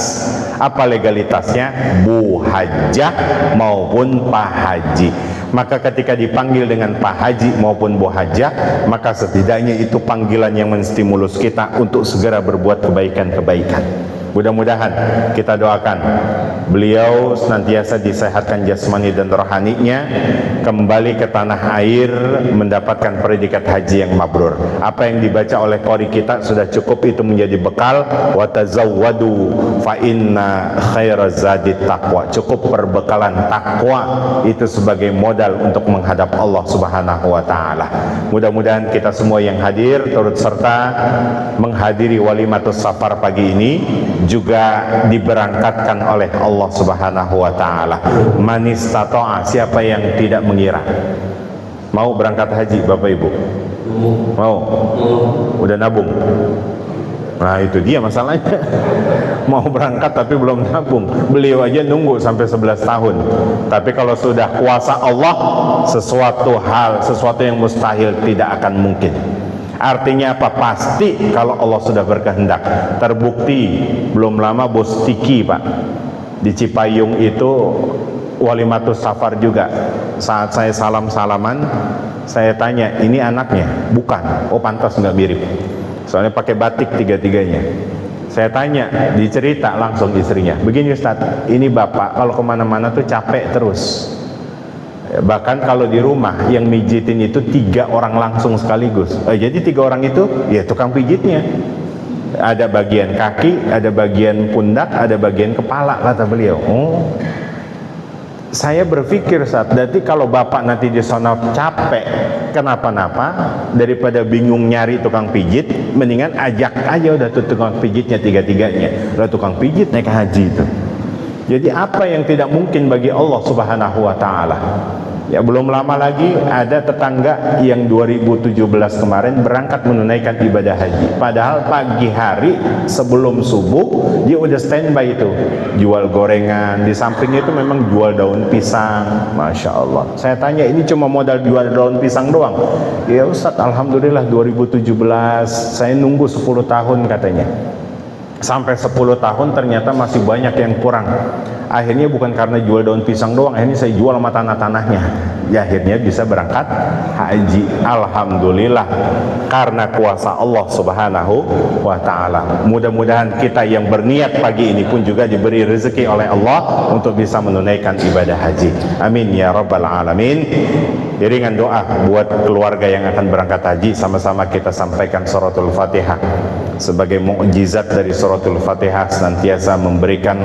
Apa legalitasnya? Bu hajjah maupun pak haji. Maka ketika dipanggil dengan Pak Haji maupun Bu Hajjah, maka setidaknya itu panggilan yang menstimulus kita untuk segera berbuat kebaikan-kebaikan. Mudah-mudahan kita doakan beliau senantiasa disehatkan jasmani dan rohaninya, kembali ke tanah air mendapatkan predikat haji yang mabrur. Apa yang dibaca oleh qori kita sudah cukup, itu menjadi bekal. Wa tazawwadu fa inna khairaz zadi taqwa. Cukup perbekalan takwa itu sebagai modal untuk menghadap Allah Subhanahu wa taala. Mudah-mudahan kita semua yang hadir turut serta menghadiri walimatus safar pagi ini juga diberangkatkan oleh Allah Subhanahu wa taala. Man istata'a, siapa yang tidak mengira mau berangkat haji, Bapak Ibu? Mau? Udah nabung? Nah itu dia masalahnya. Mau berangkat tapi belum nabung. Beliau aja nunggu sampai 11 tahun. Tapi kalau sudah kuasa Allah, sesuatu yang mustahil tidak akan mungkin. Artinya apa? Pasti kalau Allah sudah berkehendak. Terbukti belum lama Bos Tiki Pak di Cipayung itu walimatus safar juga. Saat saya salam-salaman, saya tanya, ini anaknya? Bukan. Oh pantas nggak mirip, soalnya pakai batik tiga-tiganya. Saya tanya, dicerita langsung istrinya, begini Ustaz, ini bapak kalau kemana-mana tuh capek terus. Bahkan kalau di rumah yang mijitin itu 3 orang langsung sekaligus. Jadi 3 orang itu ya tukang pijitnya. Ada bagian kaki, ada bagian pundak, ada bagian kepala, kata beliau. Oh, saya berpikir saat berarti kalau bapak nanti di sana capek kenapa-napa, daripada bingung nyari tukang pijit, mendingan ajak aja udah tuh tukang pijitnya tiga-tiganya. Udah tukang pijit naik haji itu. Jadi apa yang tidak mungkin bagi Allah Subhanahu wa taala? Ya belum lama lagi ada tetangga yang 2017 kemarin berangkat menunaikan ibadah haji. Padahal pagi hari sebelum subuh dia udah standby itu, jual gorengan, di sampingnya itu memang jual daun pisang. Masya Allah. Saya tanya, ini cuma modal jual daun pisang doang? Ya Ustaz, alhamdulillah 2017 saya nunggu 10 tahun katanya. Sampai 10 tahun ternyata masih banyak yang kurang. Akhirnya bukan karena jual daun pisang doang, akhirnya saya jual sama tanah-tanahnya. Ya akhirnya bisa berangkat haji. Alhamdulillah, karena kuasa Allah Subhanahu wa ta'ala. Mudah-mudahan kita yang berniat pagi ini pun juga diberi rezeki oleh Allah untuk bisa menunaikan ibadah haji. Amin ya rabbal alamin. Iringan doa buat keluarga yang akan berangkat haji, sama-sama kita sampaikan suratul Fatihah. Sebagai mukjizat dari suratul Fatihah senantiasa memberikan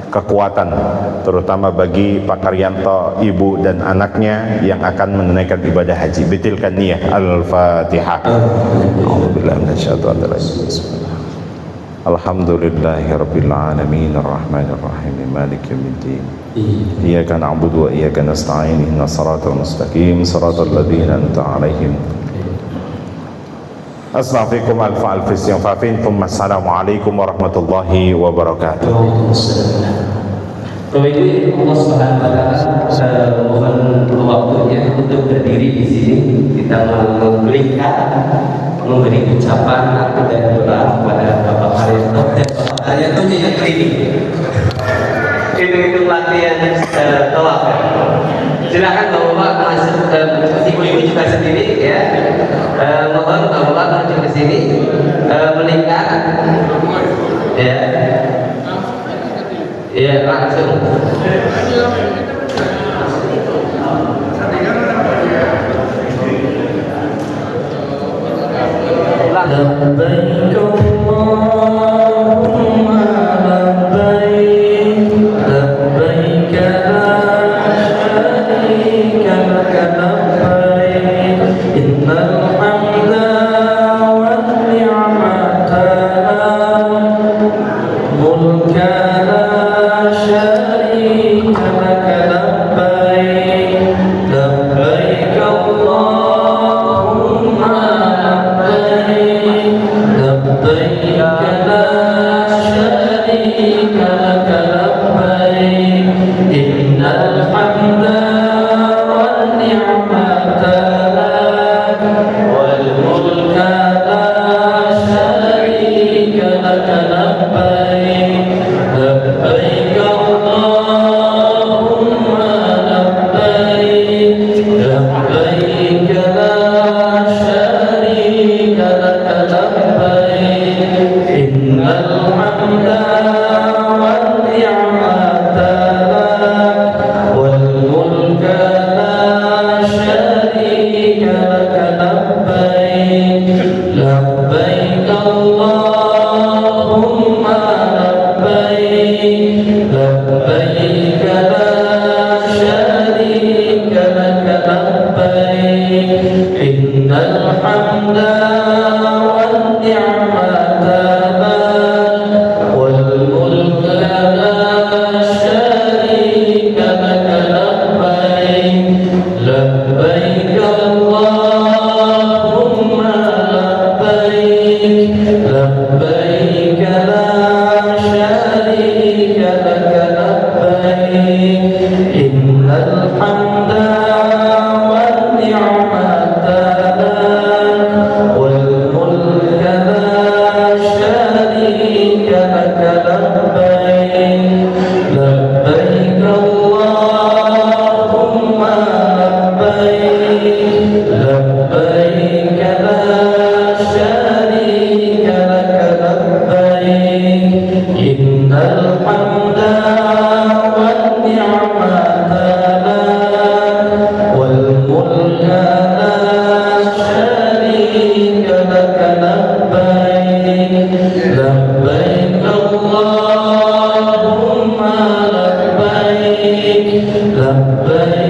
kekuatan, terutama bagi Pak Karyanto, ibu dan anaknya yang akan menunaikan ibadah haji. Betilkan niat. Al-Fatihah. A'udzubillahi minasyaitonir rajim. Alhamdulillahirabbil alamin arrahmanir rahim maliki yaumiddin. Iyyaka na'budu wa iyyaka nasta'in ihdinas siratal mustaqim siratal ladzina an'amta 'alaihim. Astaghfirukum alfa istighfarin. Assalamualaikum warahmatullahi wabarakatuh. Bapak Ibu, Allah Subhanahu wa taala mohon waktunya untuk berdiri di sini. Kita memberi ucapan dan doa kepada Bapak Haryanto dan Bapak Haryanto yang klinik. Itu latihan tawaf. Silakan Bapak masuk, ibu-ibu juga sendiri ya. Mohon Bapak masuk ke sini, meningkat ya. Ya langsung. Labbaik Allahumma labbaik, labbaik la syarika laka labbaik, innal hamda wan ni'mata lak mulka Labbaik لبيك لا شريك لك لبيك إن الحمد والنعمة لك والملك لا شريك لك لبيك لبيك اللهم لبيك لبيك